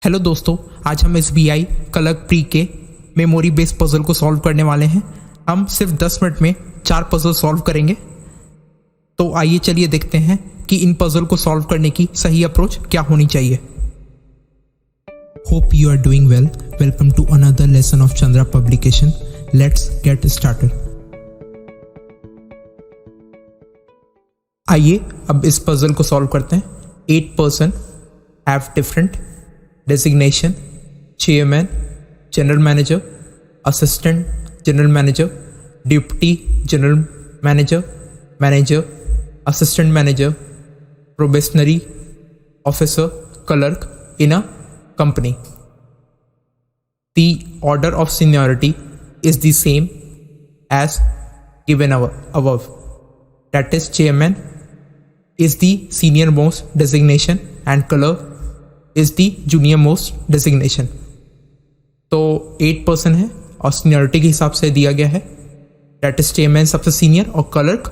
Hello दोस्तों, आज हम SBI क्लर्क प्री के मेमोरी बेस्ड पजल को सॉल्व करने वाले हैं। हम सिर्फ 10 मिनट में 4 पजल सॉल्व करेंगे। तो आइए चलिए देखते हैं कि इन पजल को सॉल्व करने की सही अप्रोच क्या होनी चाहिए। Hope you are doing well. Welcome to another lesson of Chandra publication. Let's get started. आइए अब इस पजल को सॉल्व करते हैं। 8 person have different designation: chairman, general manager, assistant general manager, deputy general manager, manager, assistant manager, probationary officer, clerk in a company. The order of seniority is the same as given above. That is, chairman is the senior most designation and clerk is the junior most designation. तो 8 person है और seniority के हिसाब से दिया गया है। That is chairman सबसे सीनियर और क्लर्क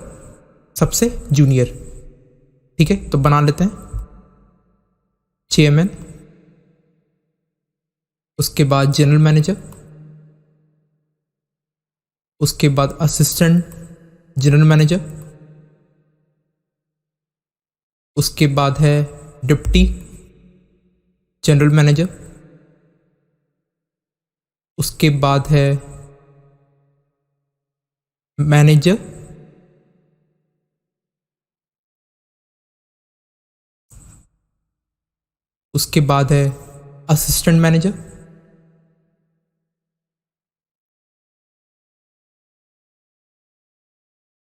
सबसे जूनियर। ठीक है, तो बना लेते हैं चेयरमैन, उसके बाद जनरल मैनेजर, उसके बाद असिस्टेंट जनरल मैनेजर, उसके बाद है डिप्टी जनरल मैनेजर, उसके बाद है मैनेजर, उसके बाद है असिस्टेंट मैनेजर,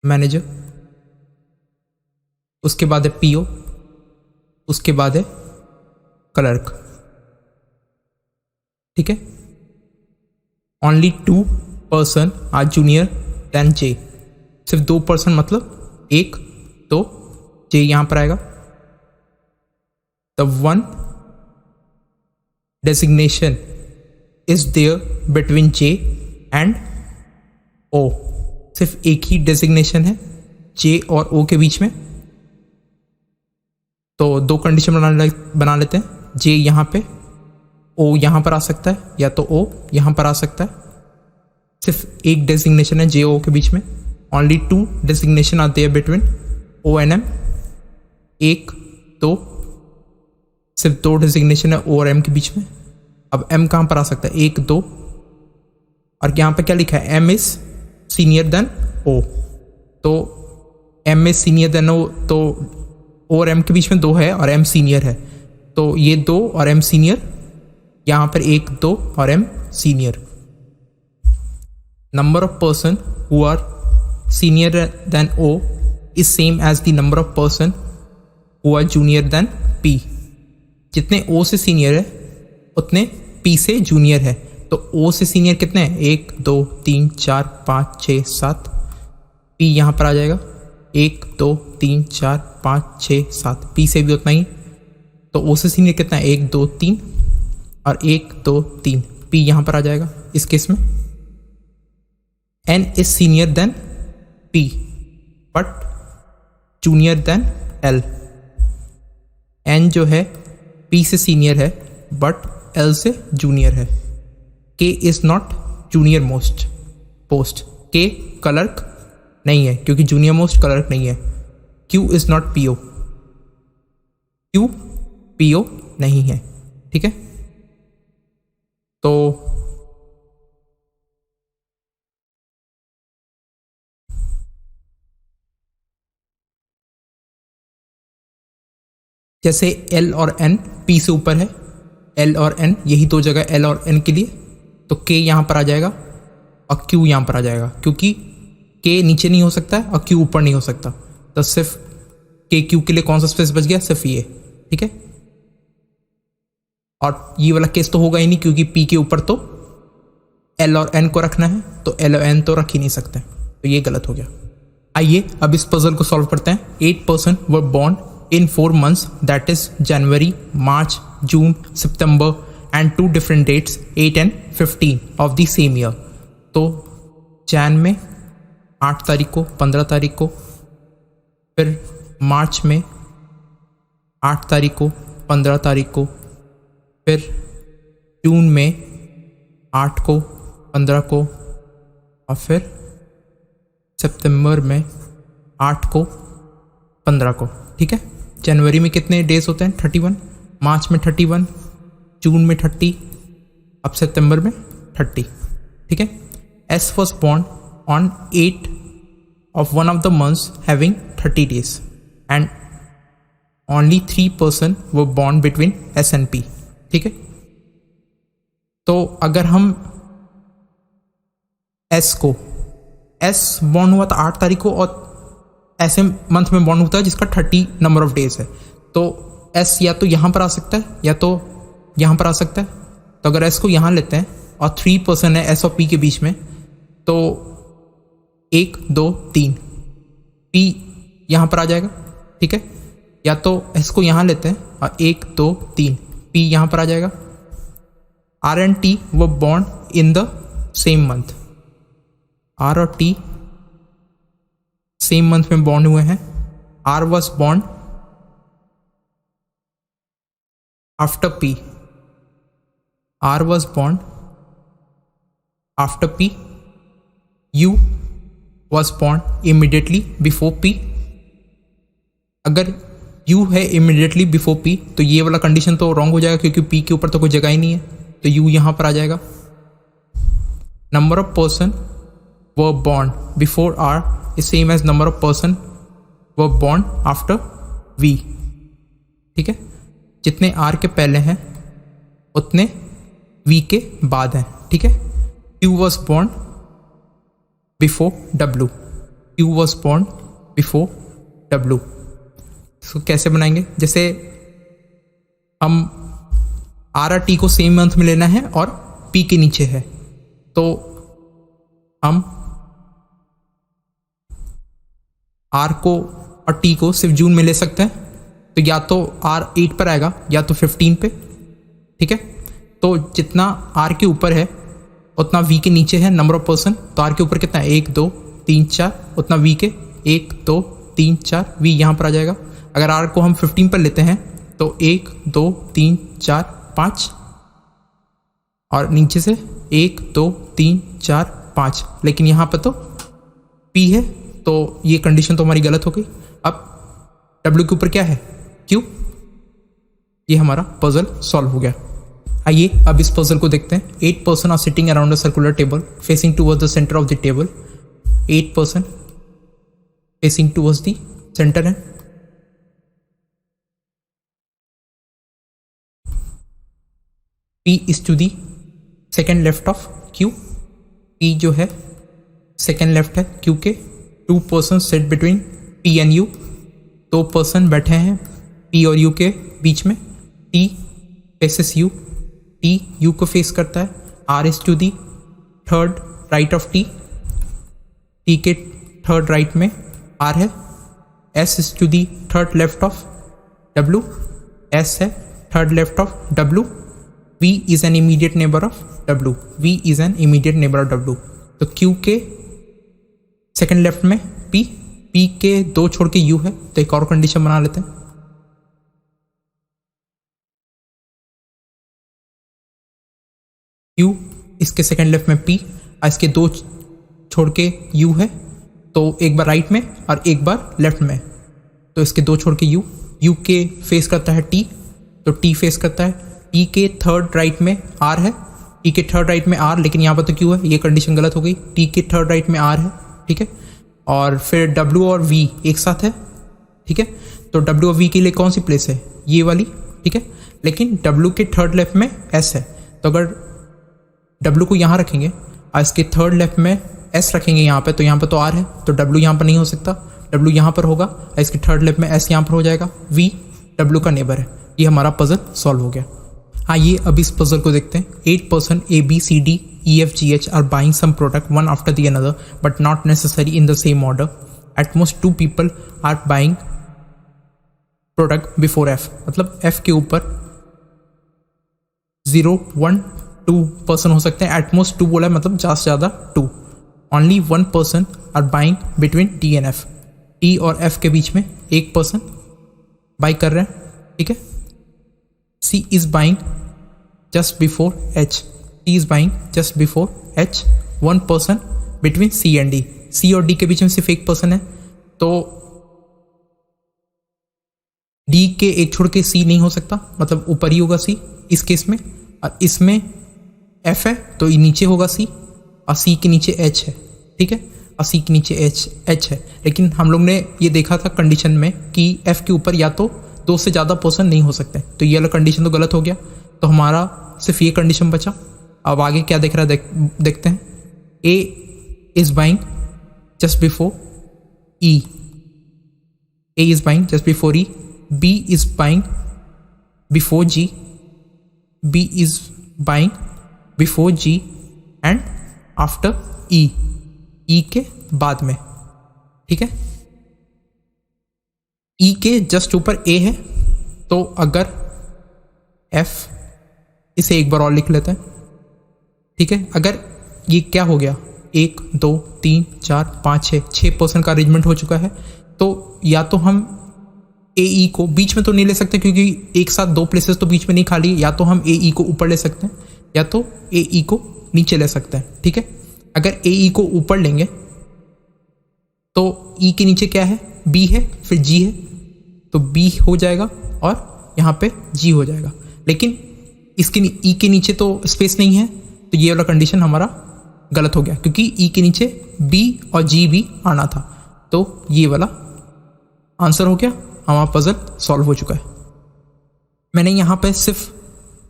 मैनेजर, उसके बाद है पीओ, उसके बाद है क्लर्क। ठीक है, only 2 person are junior then J. सिर्फ 2 पर्सन मतलब 1 तो जे यहां पर आएगा। The one designation is there between J and O. सिर्फ एक ही डेजिग्नेशन है जे और ओ के बीच में। तो 2 कंडीशन बना लेते हैं। जे यहां पे, ओ यहां पर आ सकता है, या तो ओ यहां पर आ सकता है। सिर्फ एक डेजिग्नेशन है जे ओ के बीच में। Only 2 designation are there between O and M. 1 2, सिर्फ 2 डेजिग्नेशन है ओ और एम के बीच में। अब एम कहां पर आ सकता है? 1 2, और यहां पे क्या लिखा है? एम इज सीनियर देन ओ। तो एम इज सीनियर देन ओ, तो ओ और एम के बीच में 2 है और एम सीनियर है। तो ये 2 और एम सीनियर, यहां पर 1 2 और M senior. Number of person who are senior than O is same as the number of person who are junior than P. जितने ओ से सीनियर है उतने पी से जूनियर है। तो ओ से सीनियर कितने हैं? 1 2 3 4 5 6 7। पी यहां पर आ जाएगा 1 2 3 4 5 6 7। पी से भी उतना ही। तो ओ से सीनियर कितना है? 1 2 3 और 1 2 3। पी यहां पर आ जाएगा इस केस में। N is senior than P but junior than L. N जो है पी से सीनियर है बट एल से जूनियर है। के is not junior most post. के क्लर्क नहीं है क्योंकि जूनियर मोस्ट क्लर्क नहीं है। Q is not PO. Q PO नहीं है। ठीक है, तो जैसे एल और एन पी से ऊपर है, एल और एन यही 2 जगह एल और एन के लिए, तो के यहां पर आ जाएगा और क्यू यहां पर आ जाएगा, क्योंकि के नीचे नहीं हो सकता है और क्यू ऊपर नहीं हो सकता। तो सिर्फ के क्यू के लिए कौन सा स्पेस बच गया? सिर्फ ये। ठीक है, और ये वाला केस तो होगा ही नहीं क्योंकि पी के ऊपर तो एल और एन को रखना है, तो एल और एन तो रख ही नहीं सकते, तो ये गलत हो गया। आइए अब इस पजल को सॉल्व करते हैं। 8 person were born in 4 months, that is January, March, June, September and 2 different dates 8 and 15 of the same year. तो जैन में 8 तारीख को, 15 तारीख को, फिर मार्च में 8 तारीख को, 15 तारीख को, फिर जून में 8 को, 15 को, और फिर सितंबर में 8 को, 15 को। ठीक है, जनवरी में कितने डेज होते हैं? 31, मार्च में 31, जून में 30, अब सितंबर में 30। ठीक है, S was born on 8 of one of the months having 30 days and only 3% were born between S and P। ठीक है, तो अगर हम S को, S बॉर्न हुआ था 8 तारीख को और ऐसे मंथ में बॉर्न होता है जिसका 30 नंबर ऑफ डेज है, तो S या तो यहाँ पर आ सकता है या तो यहाँ पर आ सकता है। तो अगर S को यहाँ लेते हैं और 3% है S और P के बीच में, तो 1, 2, 3 P यहाँ पर आ जाएगा। ठीक है, या तो S को यहाँ लेते हैं और 1, 2, 3 P यहाँ पर आ जाएगा। R and T were born in the same month। R और T सेम मंथ में बॉर्न हुए हैं। R was born after P। R was born after P। U was born immediately before P। अगर U है immediately before P तो ये वाला condition तो रॉन्ग हो जाएगा क्योंकि P के ऊपर तो कोई जगह ही नहीं है, तो U यहाँ पर आ जाएगा। Number of person were born before R is same as number of person were born after V। ठीक है, जितने R के पहले हैं उतने V के बाद हैं। ठीक है, Q was born before W। Q was born before W। इसको कैसे बनाएंगे? जैसे हम R और T को सेम मंथ में लेना है और P के नीचे है, तो हम R को और T को सिर्फ जून में ले सकते हैं। तो या तो R 8 पर आएगा या तो 15 पे। ठीक है, तो जितना R के ऊपर है उतना V के नीचे है नंबर ऑफ पर्सन। तो R के ऊपर कितना है? 1, 2, 3, 4, उतना V के 1, 2, 3, 4 V यहाँ पर आ जाएगा। अगर R को हम 15 पर लेते हैं तो 1, 2, 3, 4, 5 और नीचे से 1, 2, 3, 4, 5, लेकिन यहाँ पर तो P है, तो ये कंडीशन तो हमारी गलत हो गई। अब W के ऊपर क्या है? Q। ये हमारा पजल सॉल्व हो गया। आइए अब इस पजल को देखते हैं। 8 person are sitting around a circular table facing towards the centre of the table. 8 person facing towards the centre है। P is to the second left of Q। P जो है सेकेंड लेफ्ट है Q के। 2 person sit between P and U। 2 person बैठे हैं P और U के बीच में। T faces U। T U को फेस करता है। R is to the third right of T। T के थर्ड राइट में R है। S is to the third left of W। S है third left of W। V is an immediate neighbour of W। V is an immediate neighbour of W। तो Q के second left में P। P के 2 छोड़ के U है, तो एक और कंडीशन बना लेते हैं। Q इसके सेकेंड लेफ्ट में P और इसके 2 छोड़ के U है, तो एक बार राइट में और एक बार लेफ्ट में, तो इसके 2 छोड़ के U के फेस करता है T, तो T फेस करता है। T के थर्ड राइट में R है। T के थर्ड राइट में R, लेकिन यहाँ पर तो Q है, ये कंडीशन गलत हो गई। T के थर्ड राइट में R है। ठीक है, और फिर W और V एक साथ है। ठीक है, तो W और V के लिए कौन सी प्लेस है? ये वाली। ठीक है, लेकिन W के थर्ड लेफ्ट में S है, तो अगर W को यहाँ रखेंगे और इसके थर्ड लेफ्ट में S रखेंगे यहाँ पे, तो यहाँ पे तो R है, तो W यहाँ पर नहीं हो सकता। W यहाँ पर होगा और इसके थर्ड लेफ्ट में S यहाँ पर हो जाएगा। V W का नेबर है। ये हमारा पजल सॉल्व हो गया। आइए अब इस पजल को देखते हैं। 8 person A B C D E F G H are buying some product one after the another but not necessarily in the same order. At most 2 people are buying product before F। मतलब F के ऊपर 0, 1, 2 person हो सकते हैं। At most 2 बोला है, मतलब ज़्यादा से ज़्यादा 2। Only 1 person are buying between D and F। T और F के बीच में एक पर्सन बाई कर रहे हैं। ठीक है, C is buying just before H. C is buying just before H. One person between C and D. C और D के बीच में सिर्फ एक पर्सन है, तो D के एक छोड़ के C नहीं हो सकता, मतलब ऊपर ही होगा C इस केस में। और इसमें F है तो नीचे होगा C, और C के नीचे H है, ठीक है, और C के नीचे H है। लेकिन हम लोग ने ये देखा था कंडीशन में कि F के ऊपर या तो 2 से ज़्यादा पर्सन नहीं हो सकते, तो ये वाला कंडीशन तो गलत हो गया, तो हमारा सिर्फ ये कंडीशन बचा। अब आगे क्या दिख रहा है देखते हैं। A is buying just before E. A is buying just before E. B is buying before G. B is buying before G and after E. E के बाद में, ठीक है। E के जस्ट ऊपर A है, तो अगर F, इसे एक बार और लिख लेते हैं, ठीक है। अगर ये क्या हो गया, 1 2 3 4 5 6 पर्सन का अरेंजमेंट हो चुका है, तो या तो हम AE को बीच में तो नहीं ले सकते क्योंकि एक साथ 2 प्लेसेस तो बीच में नहीं खाली, या तो हम AE को ऊपर ले सकते हैं या तो AE को नीचे ले सकते हैं, ठीक है। अगर AE को ऊपर लेंगे तो E के नीचे क्या है, B है, फिर G है, तो B हो जाएगा और यहाँ पे G हो जाएगा। लेकिन इसके E के नीचे तो स्पेस नहीं है, तो ये वाला कंडीशन हमारा गलत हो गया क्योंकि E के नीचे B और G भी आना था, तो ये वाला आंसर हो गया, हमारा पजल सॉल्व हो चुका है। मैंने यहाँ पे सिर्फ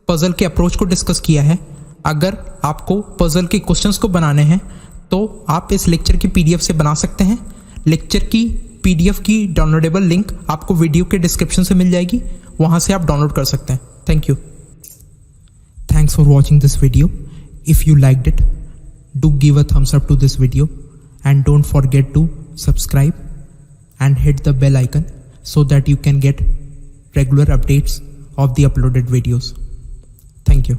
पजल के अप्रोच को डिस्कस किया है। अगर आपको पजल के क्वेश्चंस को बनाने हैं तो आप इस लेक्चर की PDF से बना सकते हैं। लेक्चर की PDF की डाउनलोडेबल लिंक आपको वीडियो के डिस्क्रिप्शन से मिल जाएगी, वहाँ से आप डाउनलोड कर सकते हैं। Thank you. Thanks for watching this video. If you liked it, do give a thumbs up to this video and don't forget to subscribe and hit the bell icon so that you can get regular updates of the uploaded videos. Thank you.